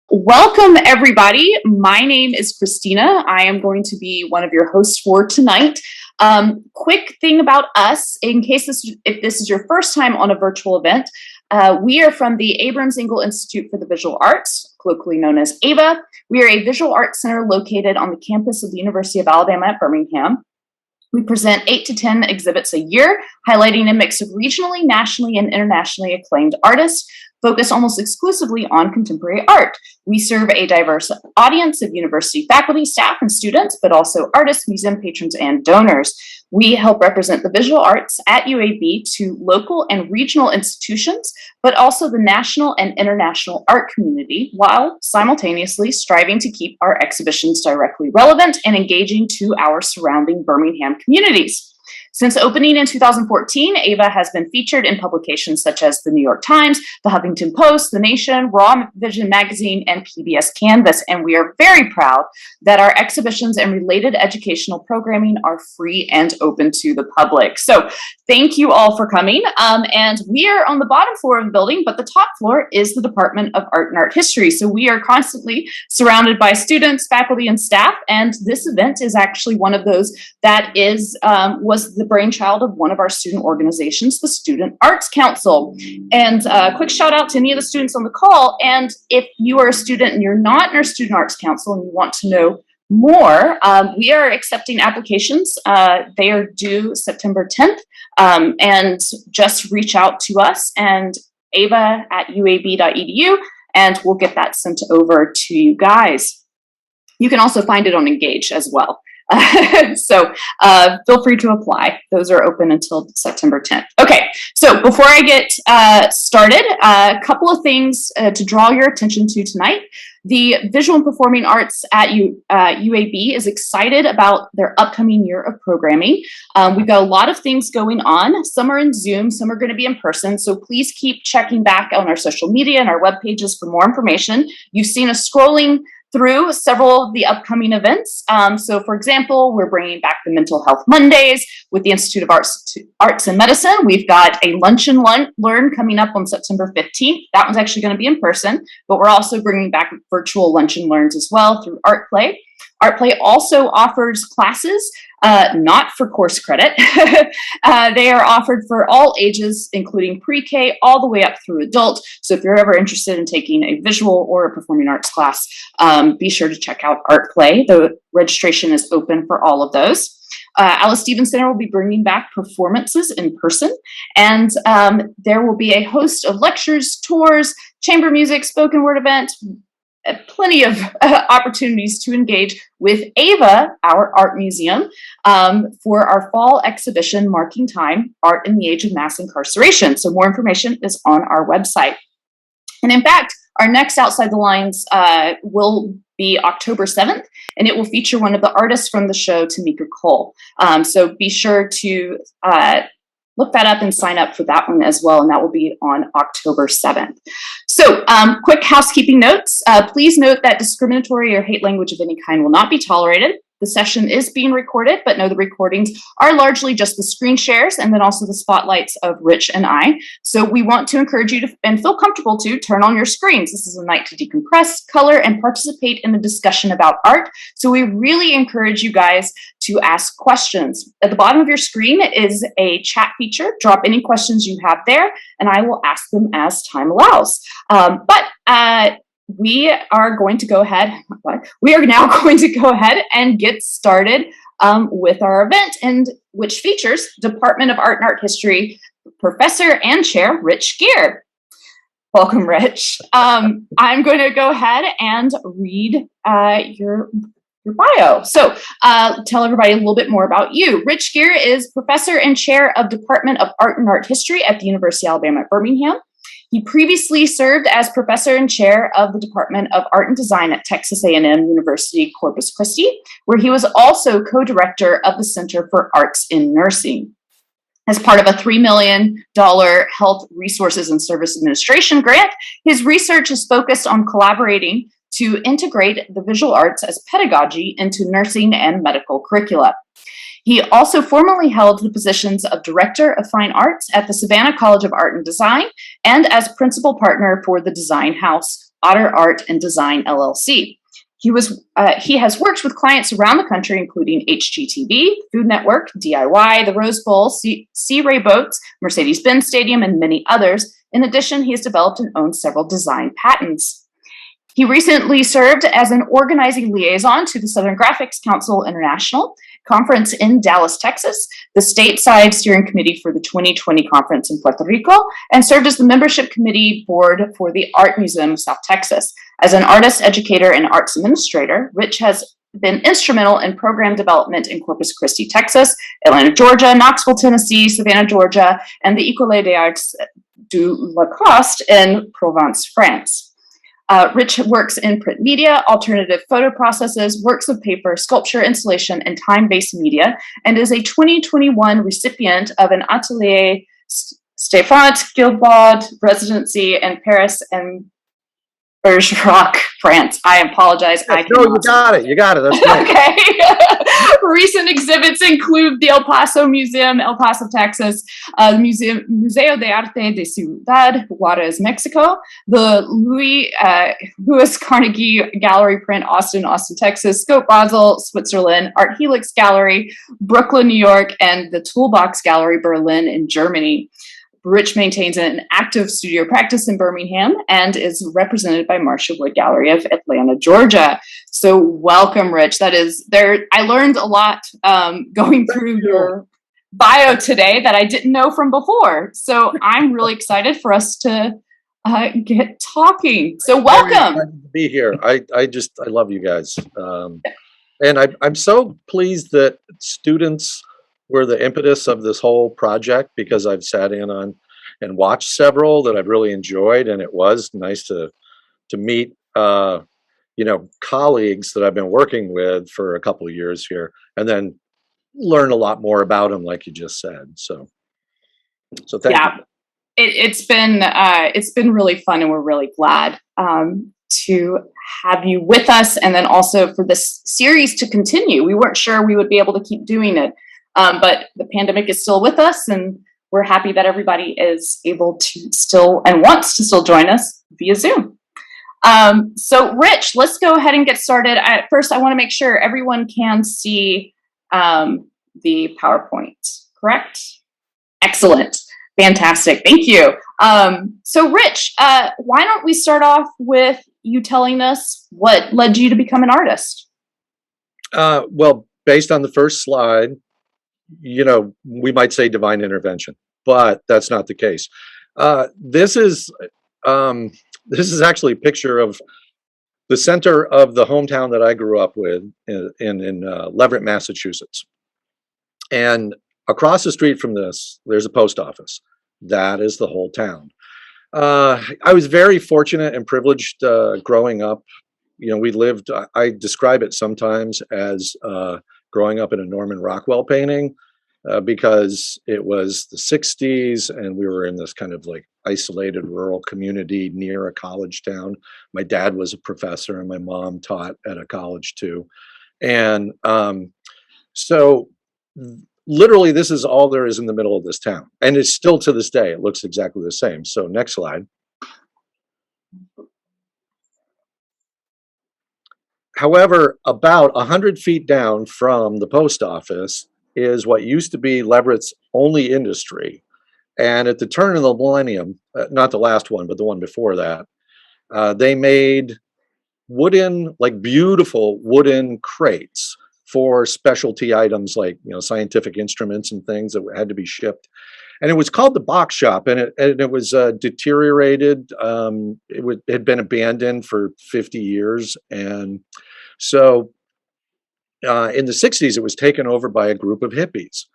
Welcome, everybody. My name is Christina. I am going to be one of your hosts for tonight. Quick thing about us, in case if this is your first time on a virtual event, we are from the Abrams Engel Institute for the Visual Arts, colloquially known as AEIVA. We are a visual arts center located on the campus of the University of Alabama at Birmingham. We present 8 to 10 exhibits a year, highlighting a mix of regionally, nationally, and internationally acclaimed artists, focused almost exclusively on contemporary art. We serve a diverse audience of university faculty, staff, and students, but also artists, museum patrons, and donors. We help represent the visual arts at UAB to local and regional institutions, but also the national and international art community, while simultaneously striving to keep our exhibitions directly relevant and engaging to our surrounding Birmingham communities. Since opening in 2014, AEIVA has been featured in publications such as the New York Times, the Huffington Post, The Nation, Raw Vision Magazine, and PBS Canvas. And we are very proud that our exhibitions and related educational programming are free and open to the public. So thank you all for coming. And we are on the bottom floor of the building, but the top floor is the Department of Art and Art History. So we are constantly surrounded by students, faculty, and staff. And this event is actually one of those that was the brainchild of one of our student organizations, the Student Arts Council. And a quick shout out to any of the students on the call. And if you are a student and you're not in our Student Arts Council and you want to know more, we are accepting applications. They are due September 10th. And just reach out to us and ava@uab.edu, and we'll get that sent over to you guys. You can also find it on Engage as well. So feel free to apply. Those are open until September 10th. Okay, so before I get started, a couple of things to draw your attention to tonight. The Visual and Performing Arts at UAB is excited about their upcoming year of programming. We've got a lot of things going on. Some are in Zoom, some are going to be in person. So please keep checking back on our social media and our web pages for more information. You've seen us scrolling through several of the upcoming events. So for example, we're bringing back the Mental Health Mondays with the Institute of Arts and Medicine. We've got a Lunch and Learn coming up on September 15th. That one's actually going to be in person, but we're also bringing back virtual Lunch and Learns as well through Art Play. Art Play also offers classes, not for course credit. They are offered for all ages, including pre-K all the way up through adult. So if you're ever interested in taking a visual or a performing arts class, be sure to check out Art Play. The registration is open for all of those. Alice Stevens Center will be bringing back performances in person, and there will be a host of lectures, tours, chamber music, spoken word event, plenty of opportunities to engage with AEIVA, our art museum, for our fall exhibition marking time, Art in the Age of Mass Incarceration. So more information is on our website. And in fact, our next Outside the Lines will be October 7th, and it will feature one of the artists from the show, Tamika Cole. So be sure to look that up and sign up for that one as well, and that will be on October 7th. So quick housekeeping notes. Please note that discriminatory or hate language of any kind will not be tolerated. The session is being recorded, but know the recordings are largely just the screen shares and then also the spotlights of Rich and I. So we want to encourage you to, and feel comfortable to, turn on your screens. This is a night to decompress, color, and participate in a discussion about art. So we really encourage you guys to ask questions. At the bottom of your screen is a chat feature. Drop any questions you have there, and I will ask them as time allows. We are going to go ahead. We are now going to go ahead and get started with our event, and which features Department of Art and Art History Professor and Chair Rich Gere. Welcome, Rich. I'm going to go ahead and read your bio. So tell everybody a little bit more about you. Rich Gere is Professor and Chair of Department of Art and Art History at the University of Alabama at Birmingham. He previously served as Professor and Chair of the Department of Art and Design at Texas A&M University Corpus Christi, where he was also co-director of the Center for Arts in Nursing. As part of a $3 million Health Resources and Service Administration grant, his research is focused on collaborating to integrate the visual arts as pedagogy into nursing and medical curricula. He also formerly held the positions of Director of Fine Arts at the Savannah College of Art and Design and as principal partner for the design house Otter Art and Design LLC. He has worked with clients around the country, including HGTV, Food Network, DIY, the Rose Bowl, Sea Ray Boats, Mercedes-Benz Stadium, and many others. In addition, he has developed and owned several design patents. He recently served as an organizing liaison to the Southern Graphics Council International Conference in Dallas, Texas, the stateside steering committee for the 2020 conference in Puerto Rico, and served as the membership committee board for the Art Museum of South Texas. As an artist, educator, and arts administrator, Rich has been instrumental in program development in Corpus Christi, Texas, Atlanta, Georgia, Knoxville, Tennessee, Savannah, Georgia, and the École des Arts du Lacoste in Provence, France. Rich works in print media, alternative photo processes, works of paper, sculpture, installation, and time-based media, and is a 2021 recipient of an Atelier Stéphane Guilbaud residency in Paris and Bergerac, France. I apologize. No, you got it. You got it. That's great. Okay. Recent exhibits include the El Paso Museum, El Paso, Texas, the Museo de Arte de Ciudad Juarez, Mexico, the Louis Carnegie Gallery Print, Austin, Texas, Scope Basel, Switzerland, Art Helix Gallery, Brooklyn, New York, and the Toolbox Gallery, Berlin, in Germany. Rich maintains an active studio practice in Birmingham and is represented by Marcia Wood Gallery of Atlanta, Georgia. So welcome, Rich. That is there. I learned a lot going through your bio today that I didn't know from before. So I'm really excited for us to get talking. So welcome. To be here. I love you guys. And I'm so pleased that students were the impetus of this whole project, because I've sat in on and watched several that I've really enjoyed, and it was nice to meet colleagues that I've been working with for a couple of years here, and then learn a lot more about them, like you just said. So thank you. It's been really fun, and we're really glad to have you with us, and then also for this series to continue. We weren't sure we would be able to keep doing it. But the pandemic is still with us, and we're happy that everybody is able to still and wants to still join us via Zoom. So Rich, let's go ahead and get started. First, I want to make sure everyone can see the PowerPoint, correct? Excellent. Fantastic. Thank you. So Rich, why don't we start off with you telling us what led you to become an artist? Well, based on the first slide, we might say divine intervention, but that's not the case. This is actually a picture of the center of the hometown that I grew up with in Leverett, Massachusetts. And across the street from this, there's a post office. That is the whole town. I was very fortunate and privileged growing up. I describe it sometimes as growing up in a Norman Rockwell painting, because it was the 60s and we were in this kind of like isolated rural community near a college town. My dad was a professor and my mom taught at a college too. And so literally this is all there is in the middle of this town. And it's still to this day, it looks exactly the same. So next slide. However, about 100 feet down from the post office is what used to be Leverett's only industry. And at the turn of the millennium, not the last one, but the one before that, they made beautiful wooden crates for specialty items like, scientific instruments and things that had to be shipped. And it was called the Box Shop, and it was deteriorated. It had been abandoned for 50 years. And so in the 60s, it was taken over by a group of hippies.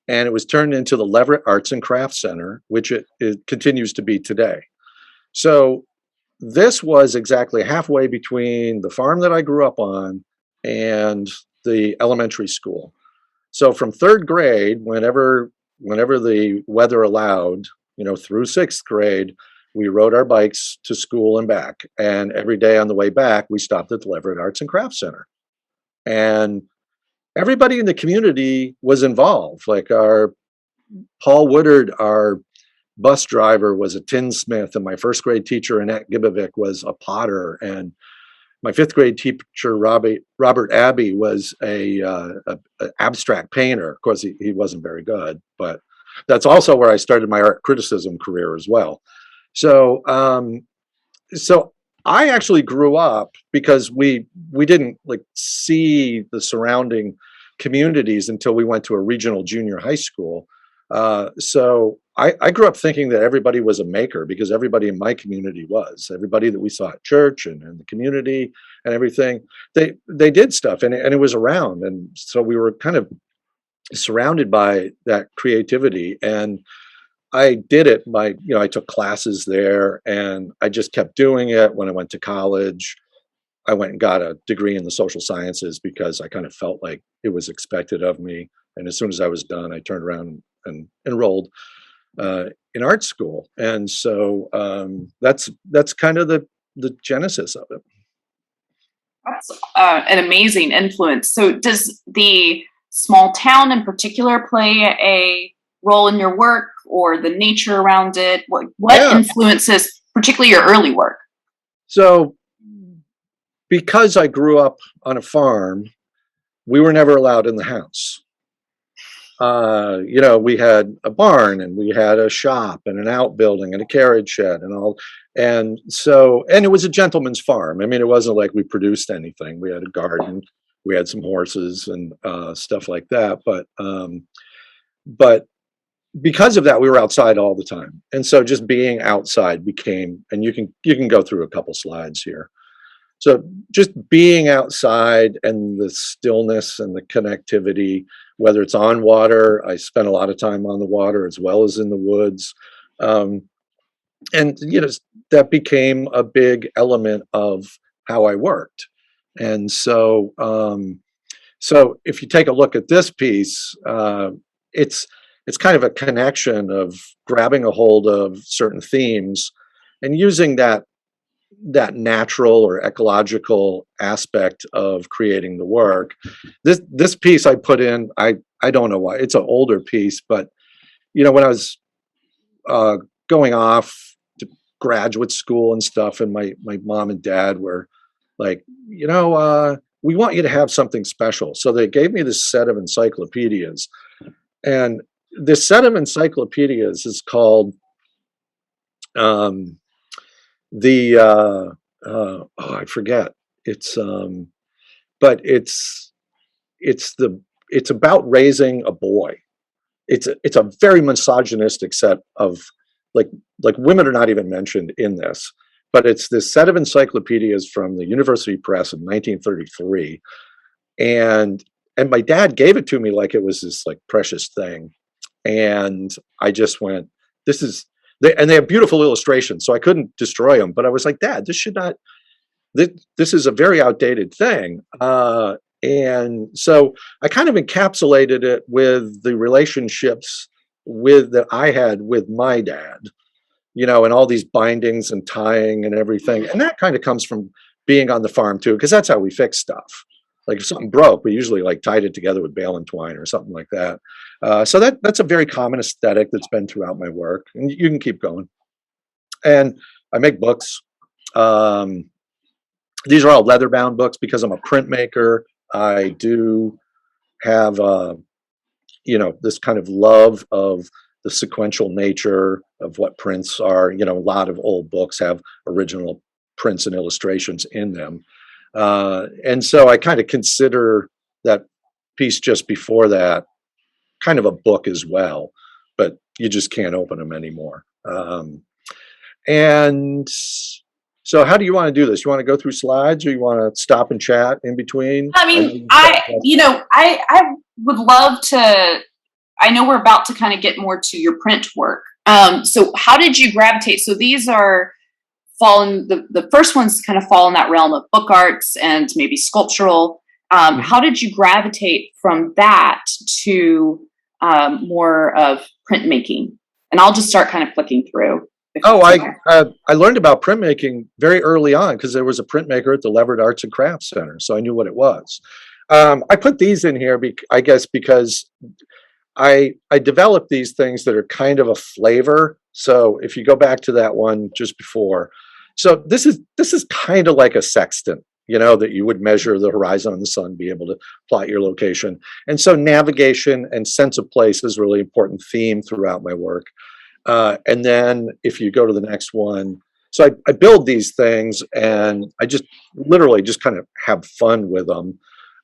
And it was turned into the Leverett Arts and Crafts Center, which it continues to be today. So this was exactly halfway between the farm that I grew up on and the elementary school. So from third grade, whenever the weather allowed, through sixth grade, we rode our bikes to school and back. And every day on the way back, we stopped at the Leverett Arts and Crafts Center. And everybody in the community was involved. Like our Paul Woodard, our bus driver, was a tinsmith, and my first grade teacher, Annette Gibovic, was a potter, and my fifth grade teacher, Robert Abbey, was a abstract painter. Of course, he wasn't very good, but that's also where I started my art criticism career as well. So, so I actually grew up because we didn't like see the surrounding communities until we went to a regional junior high school. So I grew up thinking that everybody was a maker because everybody in my community was. Everybody that we saw at church and in the community and everything, they did stuff, and it was around. And so we were kind of surrounded by that creativity. And I did it by, I took classes there, and I just kept doing it. When I went to college, I went and got a degree in the social sciences because I kind of felt like it was expected of me. And as soon as I was done, I turned around and enrolled in art school. And so that's kind of the genesis of it. That's an amazing influence. So does the small town in particular play a role in your work, or the nature around it? What influences particularly your early work? So because I grew up on a farm, we were never allowed in the house. We had a barn, and we had a shop and an outbuilding and a carriage shed and all. And it was a gentleman's farm. I mean, it wasn't like we produced anything. We had a garden, we had some horses and stuff like that. But because of that, we were outside all the time. And so just being outside became, and you can go through a couple slides here. So just being outside and the stillness and the connectivity, whether it's on water, I spent a lot of time on the water as well as in the woods. And that became a big element of how I worked. And so if you take a look at this piece, it's kind of a connection of grabbing a hold of certain themes and using that natural or ecological aspect of creating the work. This piece I put in, I don't know why, it's an older piece, but when I was going off to graduate school and stuff, and my mom and dad were like, we want you to have something special. So they gave me this set of encyclopedias, and this set of encyclopedias is called I forget. It's but it's about raising a boy. It's a very misogynistic set of like women are not even mentioned in this, but it's this set of encyclopedias from the University Press in 1933, and my dad gave it to me like it was this like precious thing, and I just went, this is. And they have beautiful illustrations, so I couldn't destroy them. But I was like, Dad, this should not. This is a very outdated thing. And so I kind of encapsulated it with the relationships that I had with my dad, and all these bindings and tying and everything. And that kind of comes from being on the farm too, because that's how we fix stuff. Like if something broke, we usually like tied it together with bale and twine or something like that. So that's a very common aesthetic that's been throughout my work, and you can keep going. And I make books. These are all leather-bound books because I'm a printmaker. I do have, this kind of love of the sequential nature of what prints are. A lot of old books have original prints and illustrations in them. And so I kind of consider that piece just before that kind of a book as well, but you just can't open them anymore. And so how do you want to do this? You want to go through slides, or you want to stop and chat in between? I mean, I would love to, I know we're about to kind of get more to your print work. So how did you gravitate? So these are the first ones kind of fall in that realm of book arts and maybe sculptural. How did you gravitate from that to more of printmaking? And I'll just start kind of flicking through if Oh, that's okay. I learned about printmaking very early on because there was a printmaker at the Leverett Arts and Crafts Center, so I knew what it was. I put these in here, I guess, because I developed these things that are kind of a flavor. So if you go back to that one just before, so this is kind of like a sextant, that you would measure the horizon of the sun, be able to plot your location. And so navigation and sense of place is a really important theme throughout my work. And then if you go to the next one, so I build these things and I just literally just kind of have fun with them.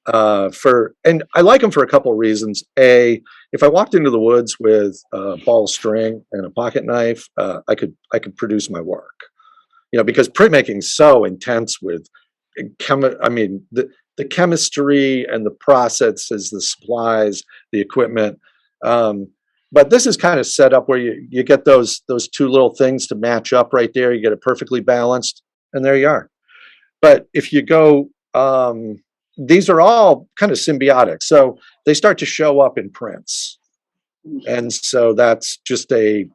And I like them for a couple of reasons. If I walked into the woods with a ball of string and a pocket knife, I could produce my work. Because printmaking is so intense with the chemistry and the processes, the supplies, the equipment. But this is kind of set up where you get those two little things to match up right there. You get it perfectly balanced, and there you are. But if you go, these are all kind of symbiotic. So they start to show up in prints. And so that's a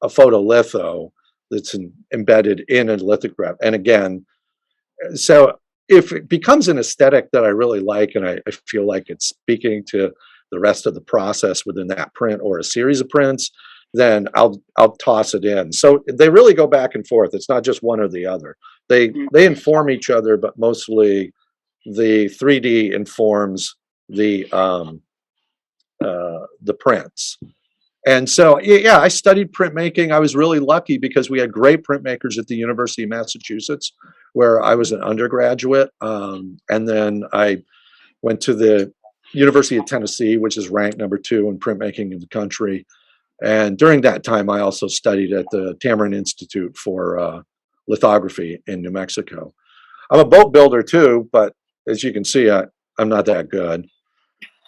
photolitho that's embedded in a lithograph. And again, so if it becomes an aesthetic that I really like, and I feel like it's speaking to the rest of the process within that print or a series of prints, then I'll toss it in. So they really go back and forth. It's not just one or the other. They inform each other, but mostly the 3D informs the prints. And so, yeah, I studied printmaking. I was really lucky because we had great printmakers at the University of Massachusetts, where I was an undergraduate. And then I went to the University of Tennessee, which is ranked #2 in printmaking in the country. And during that time, I also studied at the Tamarind Institute for lithography in New Mexico. I'm a boat builder too, but as you can see, I'm not that good.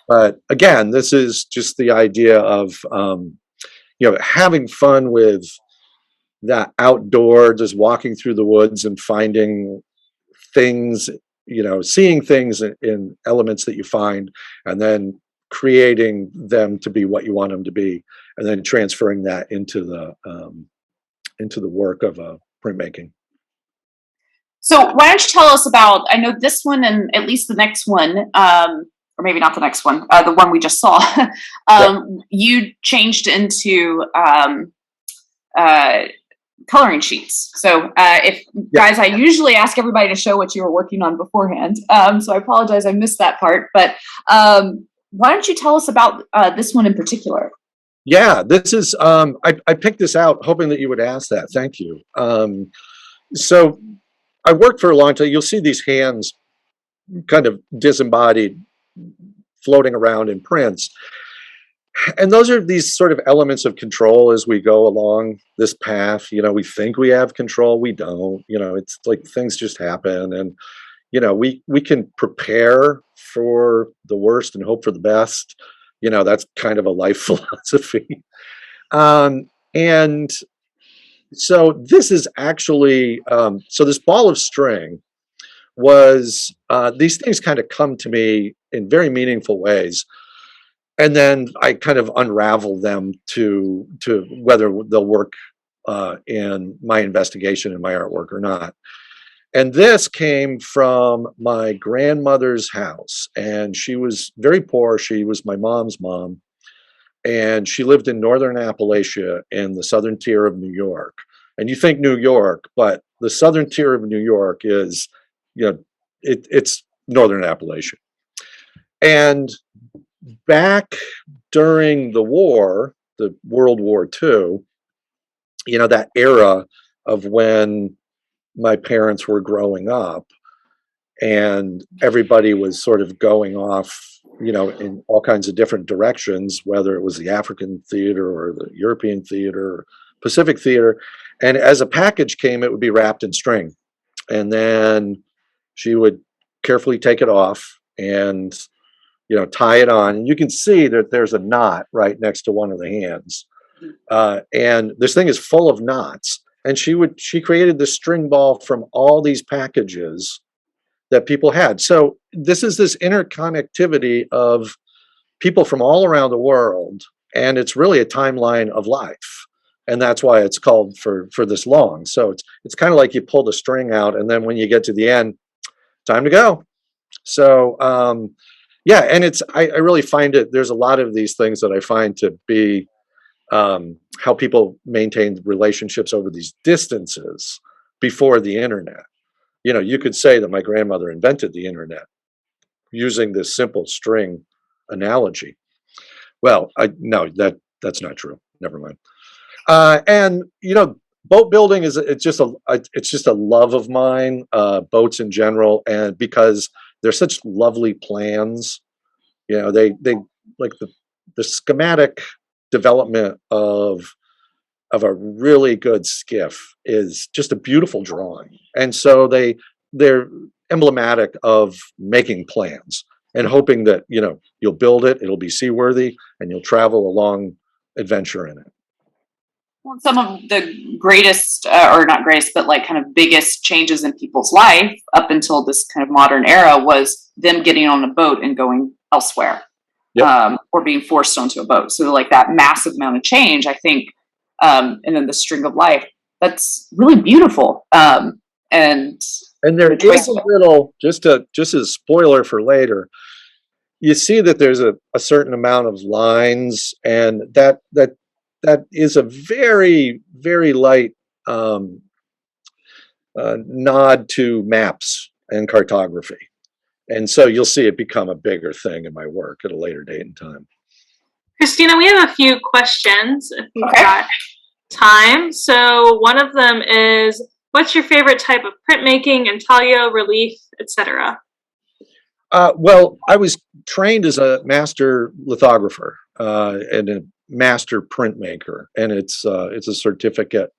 But again, this is just the idea of having fun with that outdoor, just walking through the woods and finding things, seeing things in elements that you find, and then creating them to be what you want them to be, and then transferring that into the work of printmaking. So why don't you tell us about, I know this one and at least the next one, or maybe not the next one, the one we just saw, you changed into coloring sheets. So guys, I usually ask everybody to show what you were working on beforehand. So I apologize, I missed that part. But why don't you tell us about this one in particular? Yeah, this is, I picked this out hoping that you would ask that. Thank you. So I worked for a long time. You'll see these hands kind of disembodied, floating around in prints. And those are these sort of elements of control as we go along this path. We think we have control. We don't. It's like things just happen. And, we can prepare for the worst and hope for the best. That's kind of a life philosophy. And so this is actually, so this ball of string was, these things kind of come to me in very meaningful ways. And then I kind of unravel them to whether they'll work in my investigation and my artwork or not. And this came from my grandmother's house, and she was very poor. She was my mom's mom, and she lived in northern Appalachia in the southern tier of New York. And you think New York, but the southern tier of New York is, it's northern Appalachia. And back during the war, the World War II, that era of when my parents were growing up and everybody was sort of going off, in all kinds of different directions, whether it was the African theater or the European theater or Pacific theater. And as a package came, it would be wrapped in string. And then she would carefully take it off and tie it on, and you can see that there's a knot right next to one of the hands. And this thing is full of knots. And she created this string ball from all these packages that people had. So this is this interconnectivity of people from all around the world, and it's really a timeline of life. and that's why it's called for this long. So it's kind of like you pull the string out, and then when you get to the end, time to go. So yeah, and I really find it. There's a lot of these things that I find to be how people maintain relationships over these distances before the internet. You know, you could say that my grandmother invented the internet using this simple string analogy. Well, no, that's not true. Never mind. And you know, boat building it's just a love of mine. Boats in general, and because they're such lovely plans. You know, they like the schematic development of a really good skiff is just a beautiful drawing, and so they're emblematic of making plans and hoping that, you know, you'll build it, it'll be seaworthy, and you'll travel a long adventure in it. Well, some of the greatest, or not greatest, but like kind of biggest changes in people's life up until this kind of modern era was them getting on a boat and going elsewhere, Yep. or being forced onto a boat. So like that massive amount of change, I think, and then the string of life, that's really beautiful. And there is a little, just as a spoiler for later, you see that there's a certain amount of lines, and that is a very, very light nod to maps and cartography. And so you'll see it become a bigger thing in my work at a later date and time. Christina, we have a few questions if you've Okay. got time. So one of them is, what's your favorite type of printmaking, intaglio, relief, etc.? Well, I was trained as a master lithographer and a master printmaker, and it's a certificate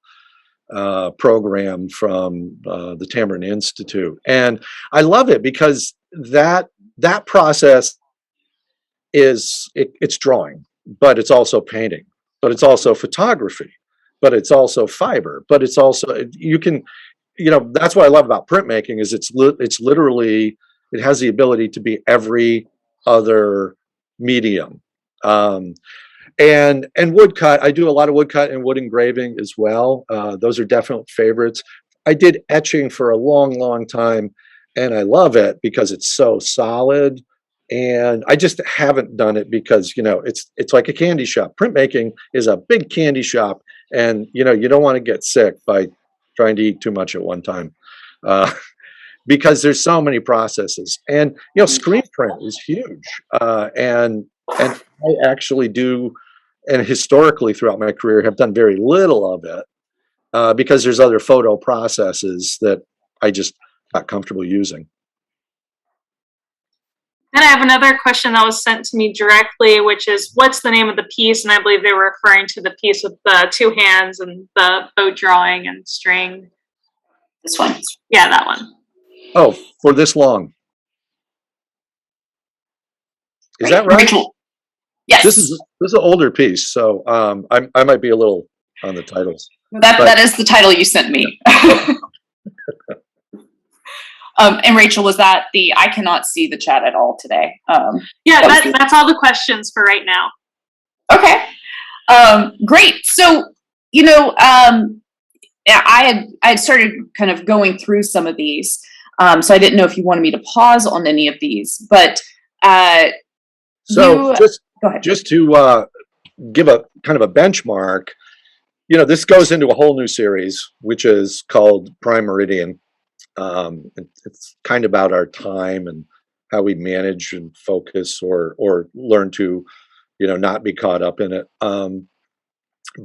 program from the Tamarind Institute, and I love it because that process it's drawing, but it's also painting, but it's also photography, but it's also fiber, but it's also you can, you know, that's what I love about printmaking is it's literally, it has the ability to be every other medium. And woodcut, I do a lot of woodcut and wood engraving as well. Those are definite favorites. I did etching for a long time, and I love it because it's so solid. And I just haven't done it because, you know, it's like a candy shop. Printmaking is a big candy shop, and you know, you don't want to get sick by trying to eat too much at one time. Because there's so many processes, and you know, screen print is huge, and I actually do, and historically throughout my career have done very little of it because there's other photo processes that I just got comfortable using. Then I have another question that was sent to me directly, which is, what's the name of the piece? And I believe they were referring to the piece with the two hands and the boat drawing and string. This one. Yeah, that one. Oh, for this long. Is that right? Rachel. Yes. This is an older piece, so I might be a little on the titles. That is the title you sent me. And Rachel, was that I cannot see the chat at all today. Yeah, that's all the questions for right now. Okay. Great. So, you know, I had started kind of going through some of these. So I didn't know if you wanted me to pause on any of these, but so go ahead. Just to give a kind of a benchmark, you know, this goes into a whole new series, which is called Prime Meridian. It's kind of about our time and how we manage and focus or learn to, you know, not be caught up in it.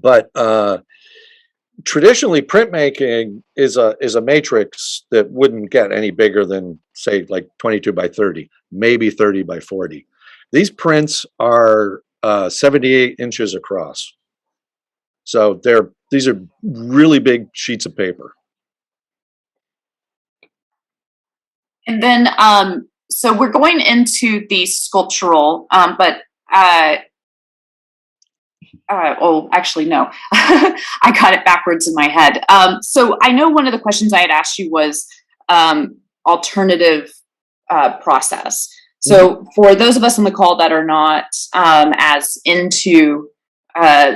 But traditionally, printmaking is a matrix that wouldn't get any bigger than, say, like 22 by 30, maybe 30 by 40. These prints are 78 inches across. So these are really big sheets of paper. And then, so we're going into the sculptural, but oh, actually, no, I got it backwards in my head. So I know one of the questions I had asked you was alternative process. So for those of us on the call that are not as into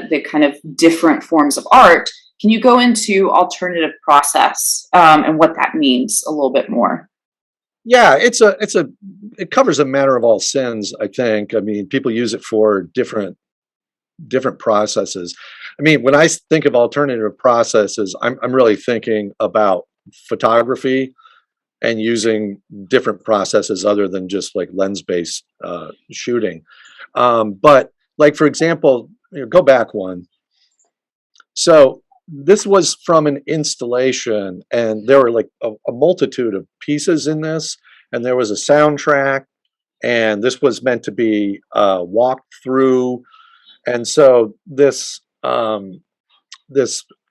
the kind of different forms of art, can you go into alternative process and what that means a little bit more? Yeah, it covers a matter of all sins, I think. I mean, people use it for different processes. I mean, when I think of alternative processes, I'm really thinking about photography and using different processes other than just like lens-based shooting. But like, for example, go back one. So this was from an installation, and there were like a multitude of pieces in this, and there was a soundtrack, and this was meant to be walked through. And so this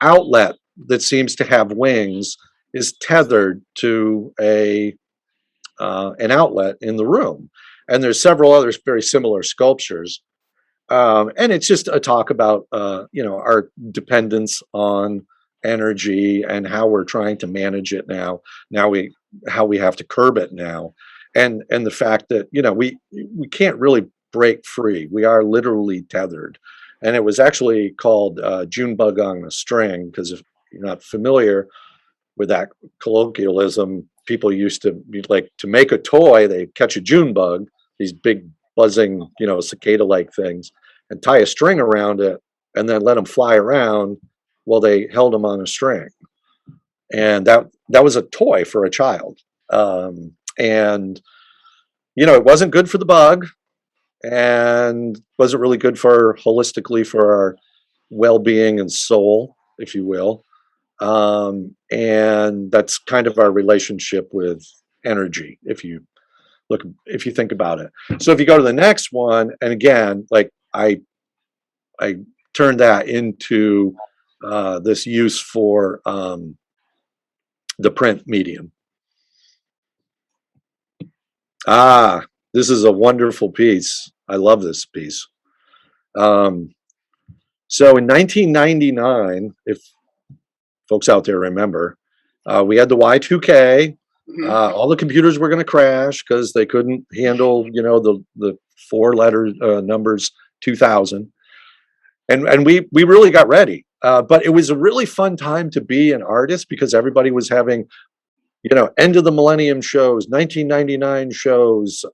outlet that seems to have wings is tethered to a an outlet in the room, and there's several other very similar sculptures. And it's just a talk about our dependence on energy and how we're trying to manage it now. How we have to curb it now, and the fact that we can't really break free. We are literally tethered. And it was actually called June bug on a string, because if you're not familiar with that colloquialism, people used to be like, to make a toy, they catch a June bug, these big buzzing, cicada-like things, and tie a string around it, and then let them fly around while they held them on a string. And that was a toy for a child. And it wasn't good for the bug, and wasn't really good for holistically for our well-being and soul, if you will. And that's kind of our relationship with energy, if you think about it. So if you go to the next one, and again, like I turned that into this use for the print medium. This is a wonderful piece. I love this piece. So in 1999, if folks out there remember, we had the Y2K. All the computers were going to crash because they couldn't handle, the four letter numbers 2000. And we really got ready. But it was a really fun time to be an artist, because everybody was having end of the millennium shows, 1999 shows,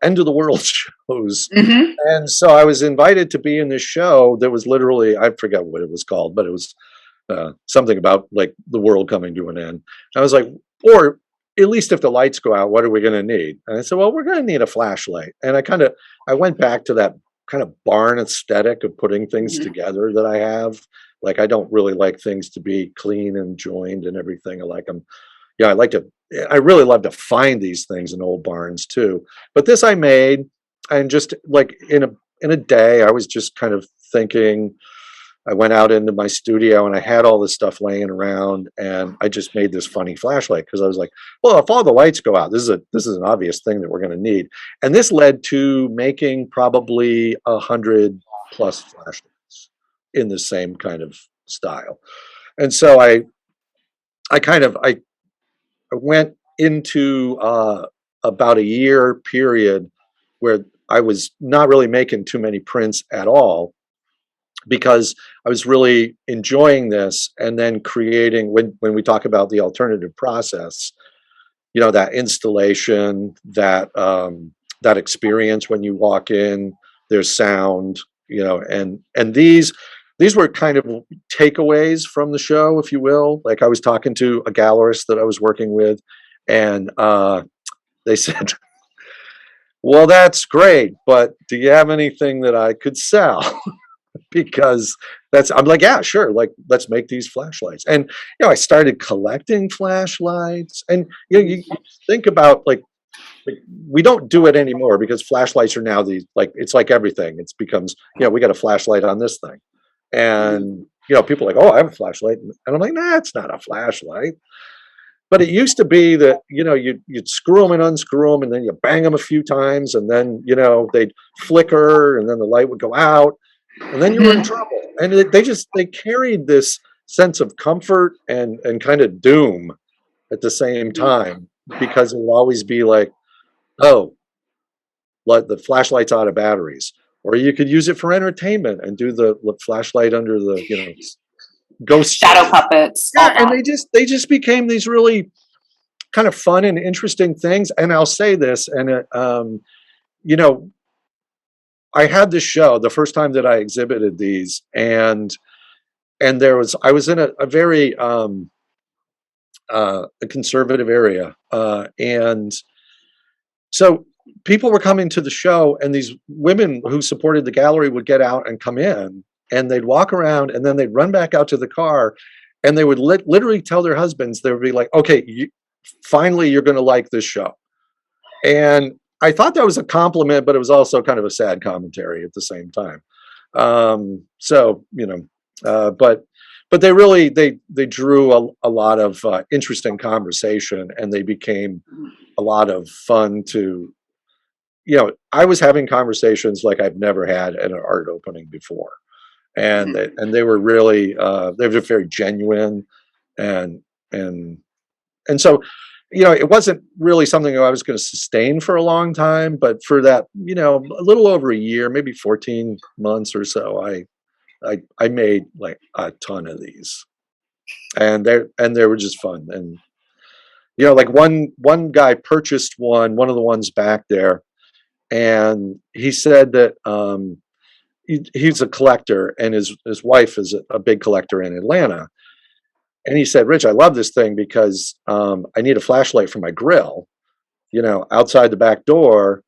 end of the world shows. And so I was invited to be in this show that was literally, I forget what it was called, but it was something about like the world coming to an end. And I was like, or at least if the lights go out, what are we going to need? And I said, well, we're going to need a flashlight. And I went back to that kind of barn aesthetic of putting things together that I have. Like, I don't really like things to be clean and joined and everything. I like them. Yeah, I really love to find these things in old barns too. But this I made, and just like in a day, I was just kind of thinking. I went out into my studio and I had all this stuff laying around, and I just made this funny flashlight, because I was like, well, if all the lights go out, this is an obvious thing that we're going to need. And this led to making probably 100 plus flashlights in the same kind of style. And so I went into about a year period where I was not really making too many prints at all, because I was really enjoying this, and then creating, when we talk about the alternative process, that installation, that experience when you walk in, there's sound, and these were kind of takeaways from the show, if you will. Like, I was talking to a gallerist that I was working with, and they said, well, that's great, but do you have anything that I could sell? Because I'm like, yeah, sure. Like, let's make these flashlights. And, I started collecting flashlights, and, you think about like, we don't do it anymore, because flashlights are now these, like, it's like everything. It's becomes, we got a flashlight on this thing. And, people are like, oh, I have a flashlight. And I'm like, nah, it's not a flashlight. But it used to be that, you'd screw them and unscrew them, and then you bang them a few times, and then, they'd flicker, and then the light would go out, and then you were in trouble. And they carried this sense of comfort and kind of doom at the same time, because it would always be like, oh, like the flashlight's out of batteries, or you could use it for entertainment and do the flashlight under the, ghost Shadow stories. puppets. all Yeah, and that. they just became these really kind of fun and interesting things. And I'll say this, and you know, I had this show the first time that I exhibited these, and I was in a very a conservative area, and so people were coming to the show, and these women who supported the gallery would get out and come in, and they'd walk around, and then they'd run back out to the car, and they would literally tell their husbands, they would be like, "Okay, finally, you're going to like this show." And I thought that was a compliment, but it was also kind of a sad commentary at the same time. So but they really they drew a lot of interesting conversation, and they became a lot of fun to. I was having conversations like I've never had at an art opening before, and they were really they were very genuine, and and and so it wasn't really something I was going to sustain for a long time, but for that a little over a year, maybe 14 months or so, I made like a ton of these, and they were just fun. And like one guy purchased one of the ones back there, and he said that he's a collector, and his wife is a big collector in Atlanta. And he said, "Rich, I love this thing because I need a flashlight for my grill, outside the back door.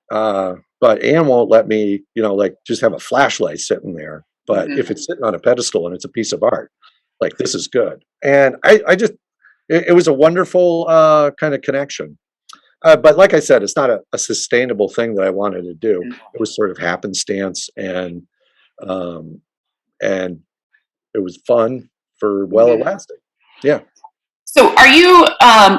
But Anne won't let me, like just have a flashlight sitting there. But if it's sitting on a pedestal and it's a piece of art, like this is good." And I just, it was a wonderful kind of connection. But like I said, it's not a sustainable thing that I wanted to do. It was sort of happenstance, um, and it was fun for well lasting. Yeah. So are you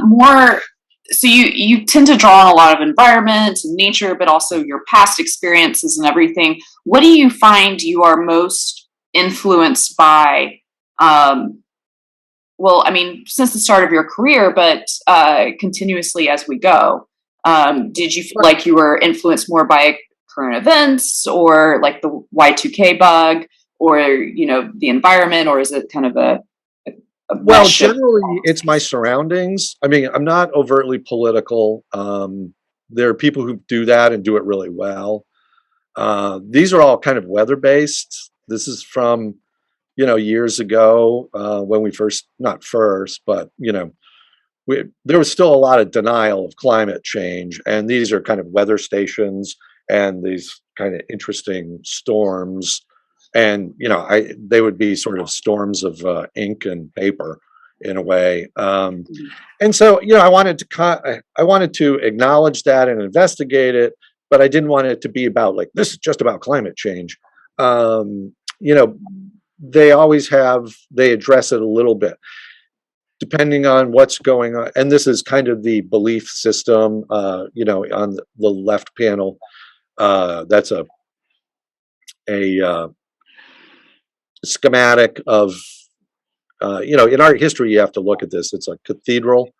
more, so you tend to draw on a lot of environment and nature, but also your past experiences and everything. What do you find you are most influenced by? Well, I mean, since the start of your career, but continuously as we go. Did you feel like you were influenced more by current events, or like the Y2K bug, or the environment, or is it kind of a Well, generally, it's my surroundings. I mean, I'm not overtly political. There are people who do that and do it really well. These are all kind of weather based. This is from years ago, when we not first, but there was still a lot of denial of climate change, and these are kind of weather stations and these kind of interesting storms, and they would be sort of storms of ink and paper in a way, and so I wanted to acknowledge that and investigate it, but I didn't want it to be about like this is just about climate change. They address it a little bit depending on what's going on. And this is kind of the belief system, on the left panel. That's a schematic of, in art history, you have to look at this. It's a cathedral.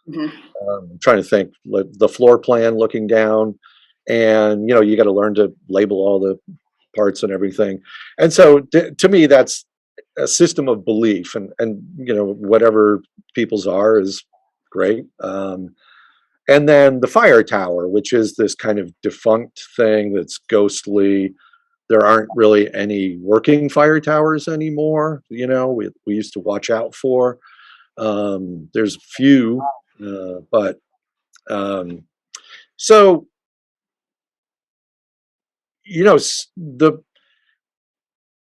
I'm trying to think, the floor plan looking down, and, you got to learn to label all the parts and everything. And so to me, that's a system of belief, and whatever people's are is great. And then the fire tower, which is this kind of defunct thing that's ghostly. There aren't really any working fire towers anymore. We used to watch out for. There's a few, but so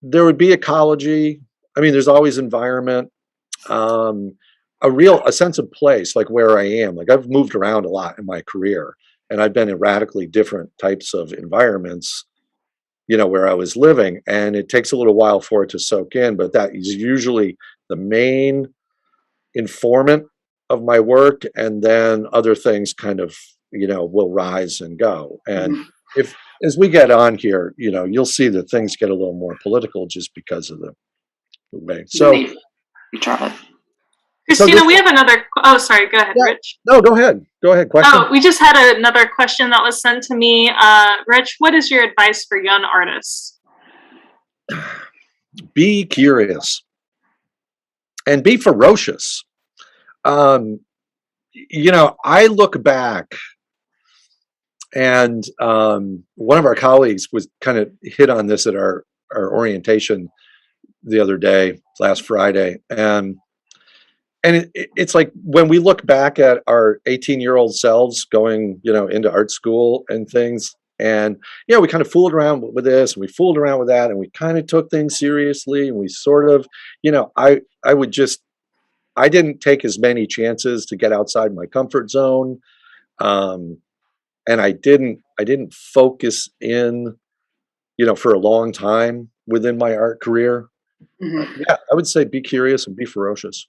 there would be ecology. I mean, there's always environment, a sense of place, like where I am. Like I've moved around a lot in my career, and I've been in radically different types of environments, where I was living, and it takes a little while for it to soak in, but that is usually the main informant of my work. And then other things kind of, will rise and go. And as we get on here, you'll see that things get a little more political just because of the way. So, Christina, we have another, oh, sorry, go ahead, Yeah. Rich. No, go ahead. Go ahead. Question. Oh, we just had another question that was sent to me. Rich, what is your advice for young artists? Be curious and be ferocious. I look back, and one of our colleagues was kind of hit on this at our orientation the other day, last Friday, and it's like when we look back at our 18-year-old selves going, into art school and things, and we kind of fooled around with this and we fooled around with that, and we kind of took things seriously, and we sort of, I didn't take as many chances to get outside my comfort zone, and I didn't focus in, for a long time within my art career. Yeah, I would say be curious and be ferocious.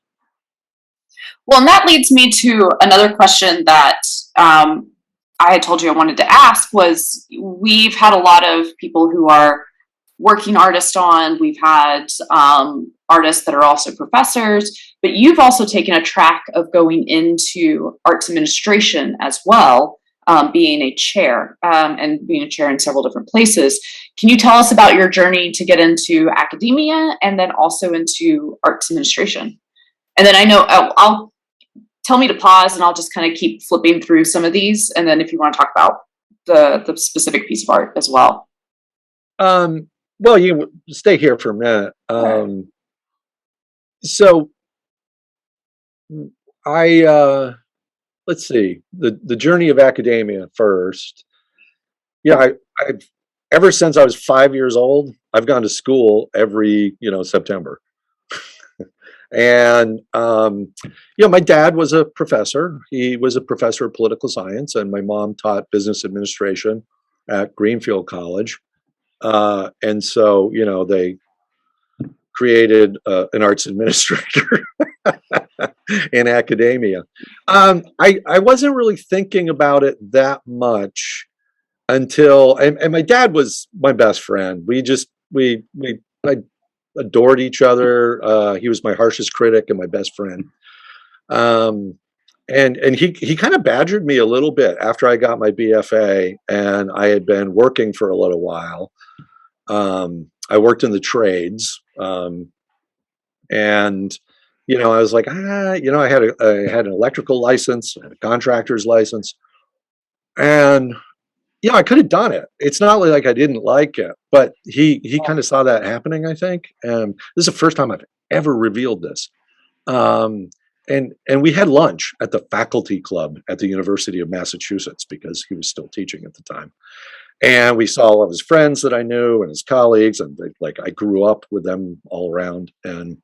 Well, and that leads me to another question that I had told you I wanted to ask was, we've had a lot of people who are working artists on, we've had artists that are also professors, but you've also taken a track of going into arts administration as well, being a chair, and being a chair in several different places. Can you tell us about your journey to get into academia and then also into arts administration? And then I know I'll tell me to pause, and I'll just kind of keep flipping through some of these. And then if you want to talk about the specific piece of art as well. Well, you stay here for a minute. Okay. So let's see, the journey of academia first. Yeah, I've ever since I was 5 years old, I've gone to school every, September. And, my dad was a professor. He was a professor of political science, and my mom taught business administration at Greenfield College. And so, they created an arts administrator in academia. I wasn't really thinking about it that much until, and my dad was my best friend. I adored each other. He was my harshest critic and my best friend. And he kind of badgered me a little bit after I got my BFA, and I had been working for a little while. I worked in the trades, and I was like, I had an electrical license, a contractor's license, and I could have done it. It's not like I didn't like it, but he kind of saw that happening, I think. And this is the first time I've ever revealed this. And we had lunch at the faculty club at the University of Massachusetts, because he was still teaching at the time. And we saw all of his friends that I knew and his colleagues, and I grew up with them all around. And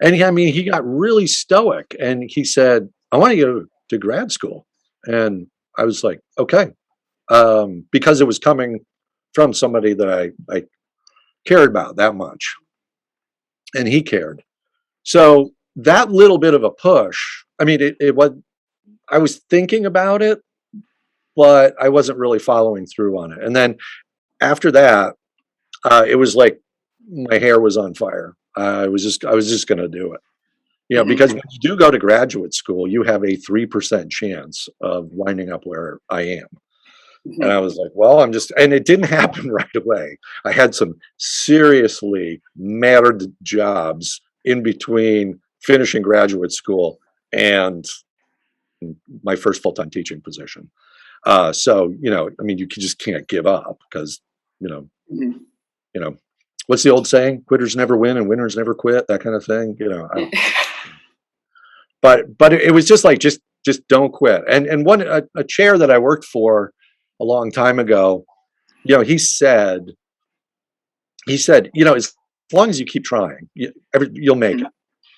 he got really stoic, and he said, "I want to go to grad school." And I was like, "Okay," because it was coming from somebody that I cared about that much, and he cared. So that little bit of a push, it was, I was thinking about it, but I wasn't really following through on it. And then after that, it was like my hair was on fire. I was just going to do it. Because when you do go to graduate school, you have a 3% chance of winding up where I am. And I was like, well, and it didn't happen right away. I had some seriously mattered jobs in between finishing graduate school and my first full-time teaching position. So, you just can't give up, because, what's the old saying? Quitters never win and winners never quit, that kind of thing, But it was just like, just don't quit. And a chair that I worked for a long time ago, he said, as long as you keep trying, you'll make it.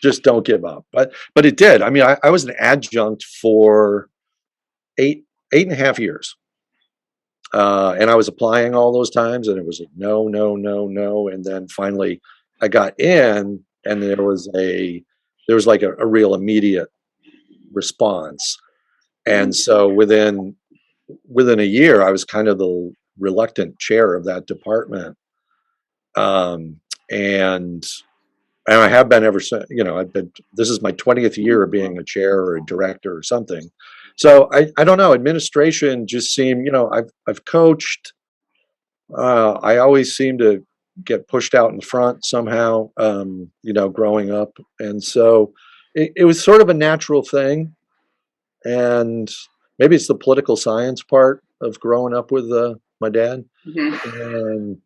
Just don't give up. But it did. I was an adjunct for 8.5 years. And I was applying all those times, and it was like, no, no, no, no. And then finally I got in, and there was like a real immediate response. And so within a year, I was kind of the reluctant chair of that department. And and I have been ever since. This is my 20th year of being a chair or a director or something. So I don't know. Administration just seemed, I've coached. I always seem to get pushed out in front somehow, growing up. And so it was sort of a natural thing. And maybe it's the political science part of growing up with my dad. And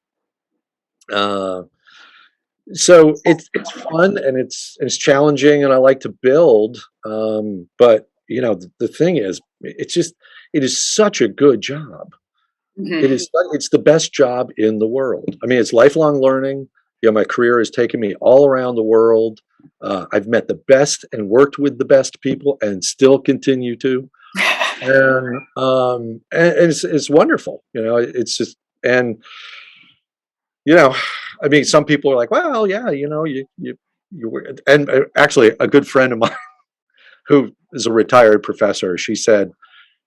so it's fun and it's challenging, and I like to build. But the thing is, it is such a good job. It's the best job in the world. I mean, it's lifelong learning. My career has taken me all around the world. I've met the best and worked with the best people, and still continue to. And it's wonderful. It's just, and I mean, some people are like, well, yeah, you were, and actually a good friend of mine who is a retired professor, she said,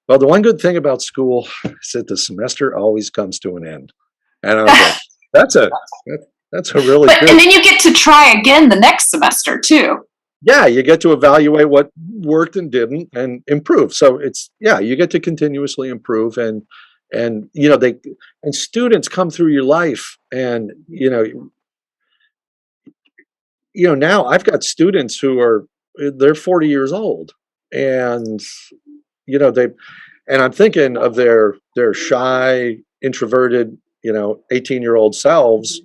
well, the one good thing about school is that the semester always comes to an end. And I was like, that's a really good. And then you get to try again the next semester too. Yeah, you get to evaluate what worked and didn't and improve. So you get to continuously improve, and students come through your life, and now I've got students they're 40 years old, and and I'm thinking of their shy, introverted, 18-year-old selves.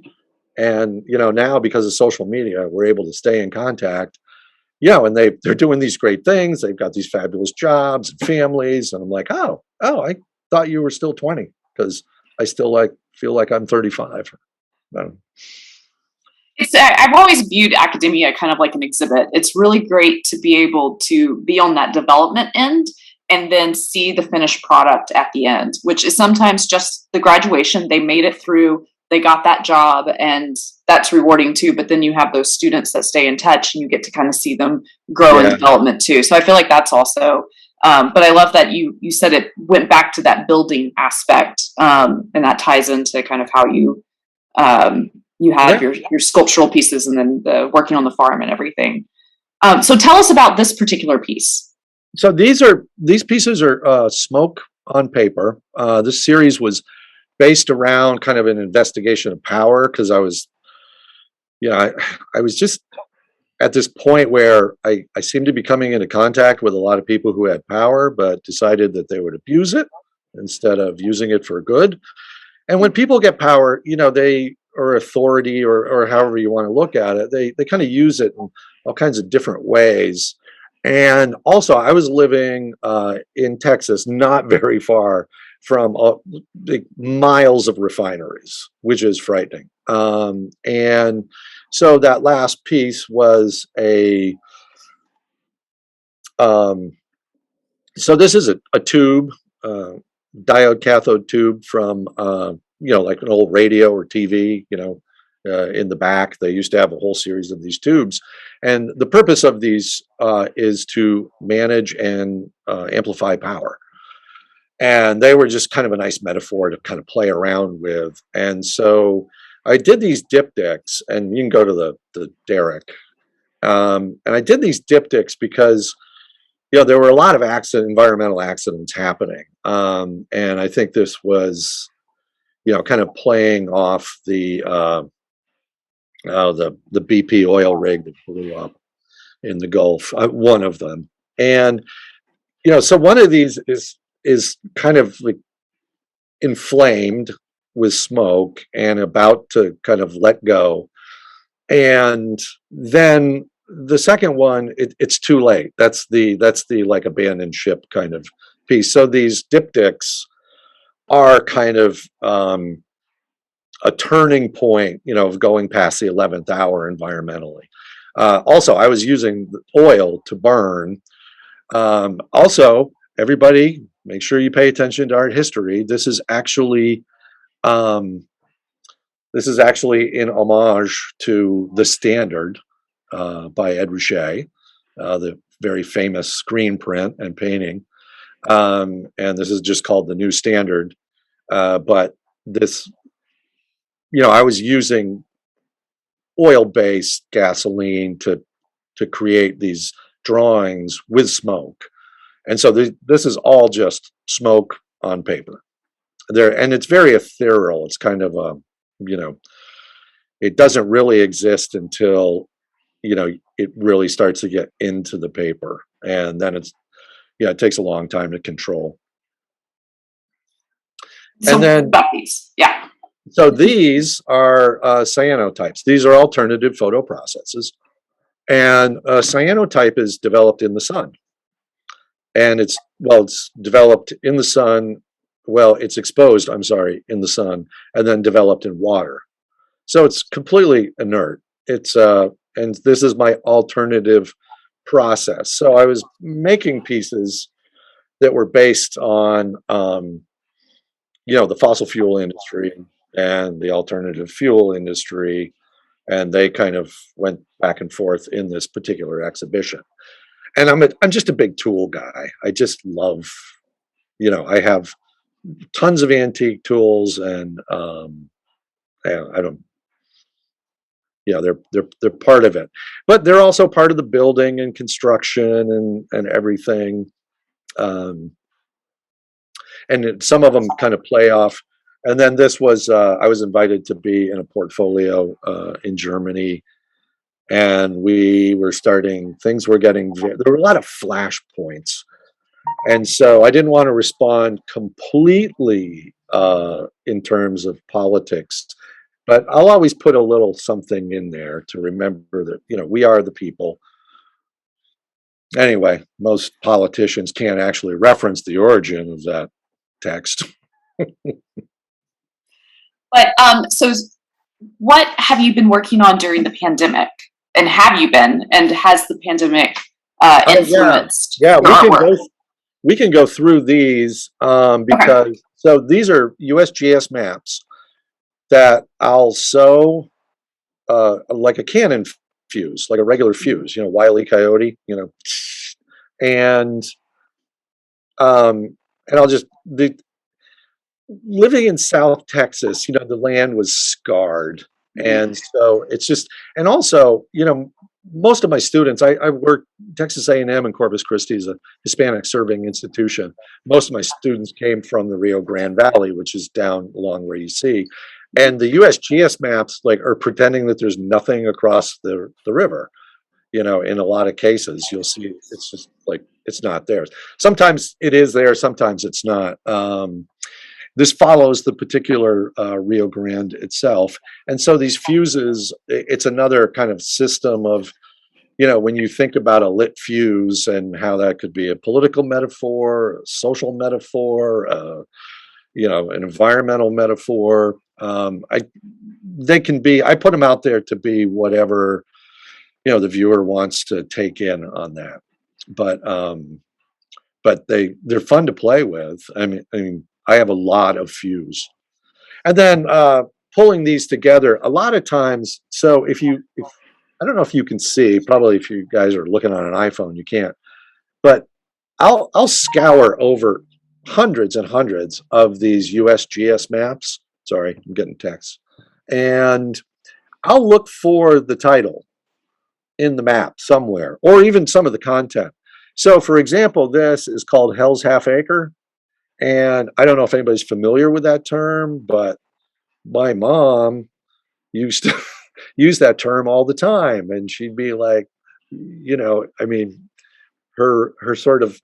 And, now because of social media, we're able to stay in contact, and they're doing these great things. They've got these fabulous jobs and families. And I'm like, oh, I thought you were still 20, because I still feel like I'm 35. I've always viewed academia kind of like an exhibit. It's really great to be able to be on that development end and then see the finished product at the end, which is sometimes just the graduation. They made it through, they got that job, and that's rewarding too. But then you have those students that stay in touch, and you get to kind of see them grow in development too. So I feel like that's also, but I love that you said it went back to that building aspect, and that ties into kind of how you have your sculptural pieces, and then the working on the farm and everything. So tell us about this particular piece. So these pieces are smoke on paper. This series was based around kind of an investigation of power, because I was just at this point where I seemed to be coming into contact with a lot of people who had power, but decided that they would abuse it instead of using it for good. And when people get power, they, or authority, or however you want to look at it, they kind of use it in all kinds of different ways. And also, I was living in Texas, not very far from miles of refineries, which is frightening. And so that last piece was so this is a tube, diode cathode tube from, like an old radio or TV, in the back. They used to have a whole series of these tubes. And the purpose of these is to manage and amplify power. And they were just kind of a nice metaphor to kind of play around with. And so I did these diptychs, and you can go to the Derek. And I did these diptychs because, there were a lot of environmental accidents happening. And I think this was, kind of playing off the BP oil rig that blew up in the Gulf, one of them. And, so one of these is kind of like inflamed with smoke and about to kind of let go. And then the second one, it's too late. That's the like abandoned ship kind of piece. So these diptychs are kind of a turning point, of going past the 11th hour environmentally. Also, I was using oil to burn. Also, everybody, make sure you pay attention to art history. This is actually in homage to The Standard by Ed Ruscha, the very famous screen print and painting. And this is just called The New Standard. But this, I was using oil-based gasoline to create these drawings with smoke. And so this is all just smoke on paper there. And it's very ethereal. It's kind of a, it doesn't really exist until, it really starts to get into the paper. And then it takes a long time to control. So And then, about these, yeah. so these are cyanotypes. These are alternative photo processes. And a cyanotype is developed in the sun. And it's developed in the sun. Well, it's exposed, in the sun, and then developed in water. So it's completely inert. It's and this is my alternative process. So I was making pieces that were based on the fossil fuel industry and the alternative fuel industry, and they kind of went back and forth in this particular exhibition. And I'm just a big tool guy. I just love, I have tons of antique tools, and I don't, they're part of it, but they're also part of the building and construction and everything. And some of them kind of play off. And then this was, I was invited to be in a portfolio in Germany, and we were starting, things were getting, there were a lot of flashpoints. And so I didn't want to respond completely in terms of politics, but I'll always put a little something in there to remember that, we are the people. Anyway, most politicians can't actually reference the origin of that text. But so what have you been working on during the pandemic? And have you been? And has the pandemic influenced Yeah, your artwork? we can go through these because so these are USGS maps that I'll sew like a cannon fuse, like a regular fuse, Wile E. Coyote, and I'll just living in South Texas, the land was scarred. And so it's just, and also, most of my students, I work, Texas A&M and Corpus Christi is a Hispanic serving institution. Most of my students came from the Rio Grande Valley, which is down along where you see. And the USGS maps are pretending that there's nothing across the river. In a lot of cases, you'll see it's just it's not there. Sometimes it is there, sometimes it's not. This follows the particular Rio Grande itself. And so these fuses, it's another kind of system of, when you think about a lit fuse and how that could be a political metaphor, a social metaphor, an environmental metaphor. They can be, I put them out there to be whatever, the viewer wants to take in on that. But they're fun to play with. I mean, I have a lot of fuse. And then pulling these together, a lot of times, so if I don't know if you can see, probably if you guys are looking on an iPhone, you can't, but I'll scour over hundreds and hundreds of these USGS maps. Sorry, I'm getting texts. And I'll look for the title in the map somewhere, or even some of the content. So for example, this is called Hell's Half Acre. And I don't know if anybody's familiar with that term, but my mom used to use that term all the time. And she'd be like, her sort of,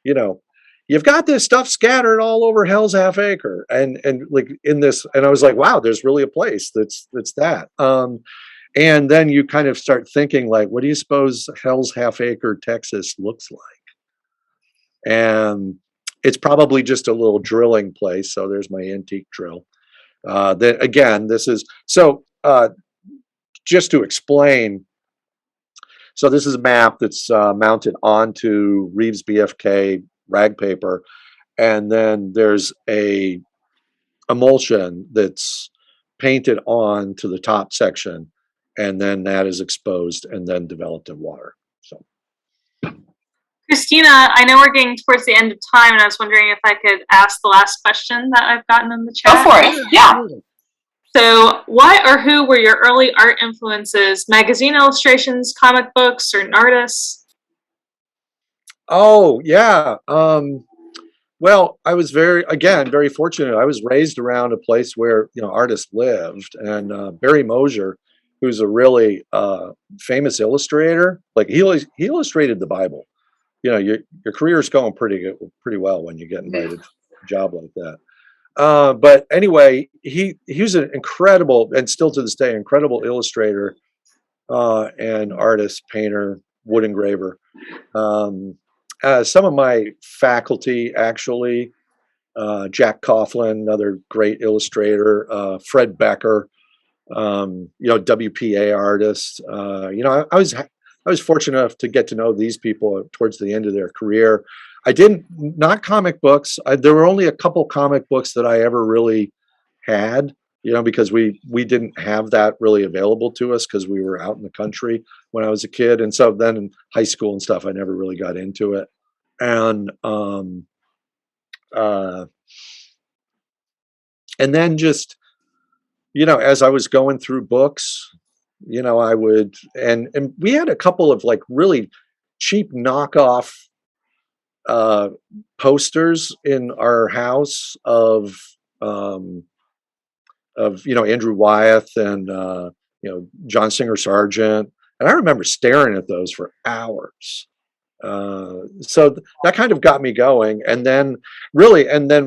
you've got this stuff scattered all over Hell's Half Acre. And like in this, and I was like, wow, there's really a place that's that. And then you kind of start thinking what do you suppose Hell's Half Acre, Texas looks like? And it's probably just a little drilling place. So there's my antique drill. Then again, this is, so just to explain, so this is a map that's mounted onto Reeves BFK rag paper. And then there's a emulsion that's painted on to the top section. And then that is exposed and then developed in water. So. Christina, I know we're getting towards the end of time, and I was wondering if I could ask the last question that I've gotten in the chat. Go for it. Yeah. So, what or who were your early art influences? Magazine illustrations, comic books, certain artists? Oh, yeah. Well, I was very fortunate. I was raised around a place where, artists lived, and Barry Mosher, who's a really famous illustrator, like he illustrated the Bible. Your career's going pretty well when you get invited to a job like that. But anyway, he was an incredible, and still to this day, incredible illustrator and artist, painter, wood engraver. Um, some of my faculty, actually, Jack Coughlin, another great illustrator, Fred Becker, WPA artist. I was fortunate enough to get to know these people towards the end of their career. I didn't, not comic books. There were only a couple comic books that I ever really had, because we didn't have that really available to us because we were out in the country when I was a kid. And so then in high school and stuff, I never really got into it. And uh, and then just, as I was going through books, I would, and we had a couple of like really cheap knockoff uh, posters in our house of Andrew Wyeth and John Singer Sargent, and I remember staring at those for hours. So that kind of got me going, and then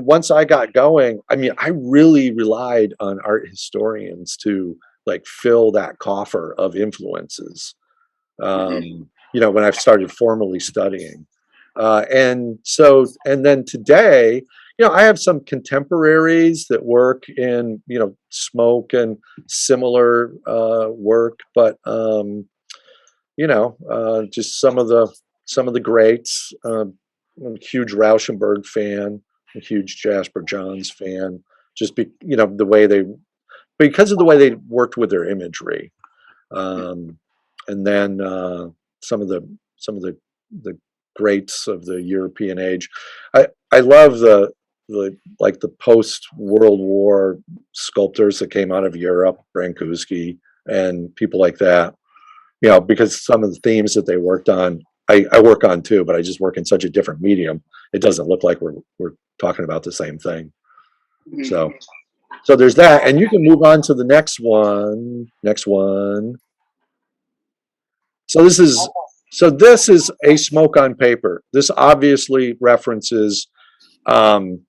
once I got going, I mean, I really relied on art historians to like fill that coffer of influences. When I started formally studying. And then today, I have some contemporaries that work in, smoke and similar work, but just some of the greats. I'm a huge Rauschenberg fan, a huge Jasper Johns fan. Just because of the way they worked with their imagery. And then some of the greats of the European age. I love the post World War sculptors that came out of Europe, Brancusi and people like that. Because some of the themes that they worked on, I work on too, but I just work in such a different medium. It doesn't look like we're talking about the same thing. So there's that, and you can move on to the next one. So this is a smoke on paper. This obviously references, you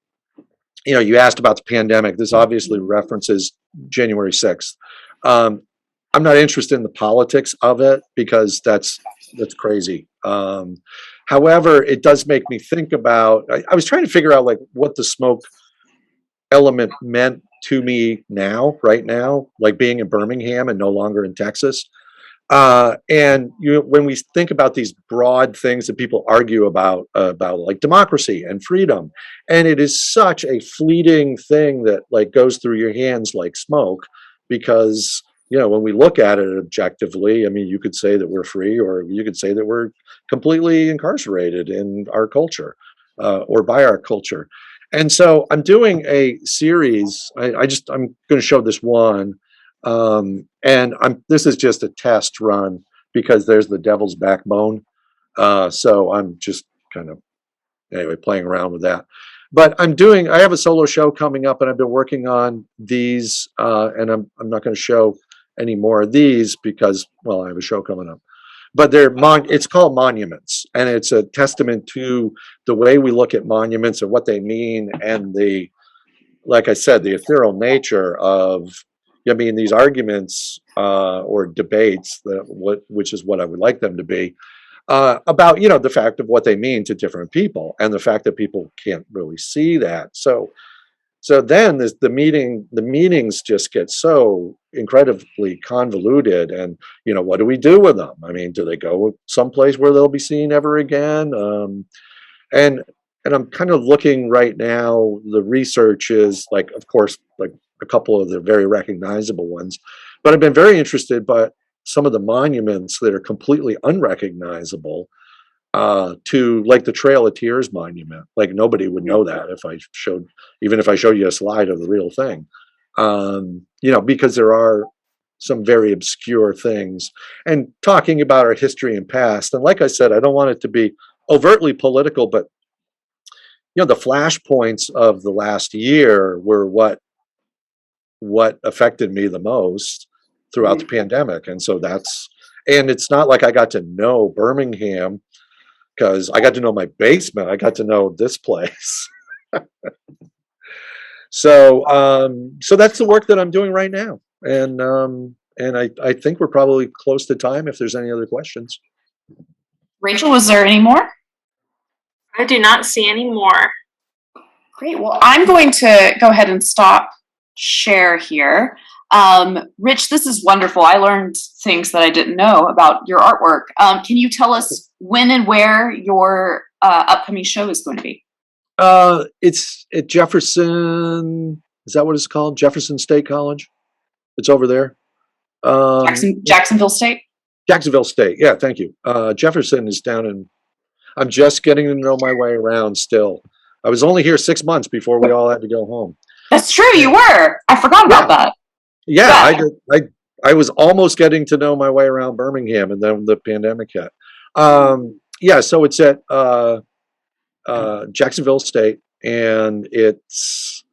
asked about the pandemic. This obviously references January 6th. I'm not interested in the politics of it because that's crazy. However, it does make me think about, I was trying to figure out like what the smoke element meant to me right now, like being in Birmingham and no longer in Texas. And when we think about these broad things that people argue about like democracy and freedom, and it is such a fleeting thing that like goes through your hands like smoke, because when we look at it objectively, I mean, you could say that we're free, or you could say that we're completely incarcerated in our culture, or by our culture. And so I'm doing a series. I'm going to show this one. This is just a test run because there's the devil's backbone. So I'm just kind of playing around with that. But I have a solo show coming up, and I've been working on these, and I'm not going to show any more of these because, well, I have a show coming up. But it's called Monuments, and it's a testament to the way we look at monuments and what they mean, and like I said, the ethereal nature of, these arguments or debates which is what I would like them to be, about the fact of what they mean to different people, and the fact that people can't really see that. So then the meanings just get so incredibly convoluted, and what do we do with them? I mean, do they go someplace where they'll be seen ever again? And I'm kind of looking right now. The research is like, of course, like a couple of the very recognizable ones, but I've been very interested by some of the monuments that are completely unrecognizable, to like the Trail of Tears monument. Like nobody would know that even if I showed you a slide of the real thing. because there are some very obscure things, and talking about our history and past. And like I said, I don't want it to be overtly political, but the flashpoints of the last year were what affected me the most throughout the pandemic. And so and it's not like I got to know Birmingham because I got to know my basement. I got to know this place. So that's the work that I'm doing right now. And I think we're probably close to time if there's any other questions. Rachel, was there any more? I do not see any more. Great. Well, I'm going to go ahead and stop share here. Rich, this is wonderful. I learned things that I didn't know about your artwork. Can you tell us when and where your upcoming show is going to be? It's at Jefferson. Is that what it's called? Jefferson State College. It's over there. Jacksonville State? Jacksonville State. Yeah, thank you. Jefferson is down in, I'm just getting to know my way around still. I was only here 6 months before we all had to go home. That's true, you were. I forgot about that. Yeah, I was almost getting to know my way around Birmingham, and then the pandemic hit. So it's at Jacksonville State, and it's,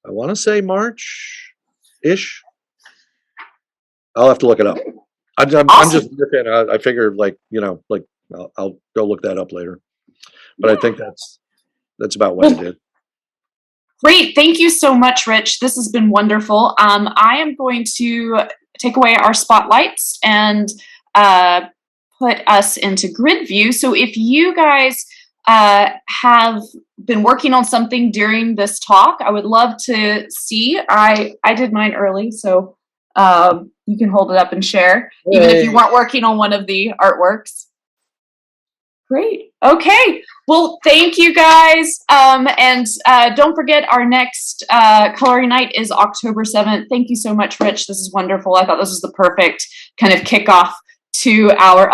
I want to say March-ish. I'll have to look it up. I'm just looking. I figured, I'll go look that up later. But I think that's about what I did. Great. Thank you so much, Rich. This has been wonderful. I am going to take away our spotlights and put us into grid view. So if you guys have been working on something during this talk, I would love to see. I did mine early, so you can hold it up and share, even if you weren't working on one of the artworks. Great. Okay. Well, thank you guys. And don't forget, our next coloring night is October 7th. Thank you so much, Rich. This is wonderful. I thought this was the perfect kind of kickoff to our,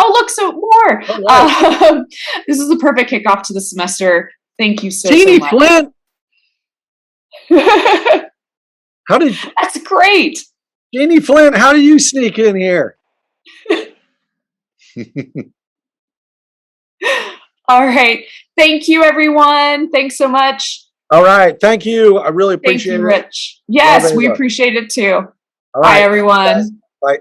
more. Right. This is the perfect kickoff to the semester. Thank you so much. Flint. That's great. Jeannie Flint, how do you sneak in here? All right. Thank you, everyone. Thanks so much. All right. Thank you. I really appreciate it. Rich. Yes, we appreciate it too. All right. Bye, everyone. Bye.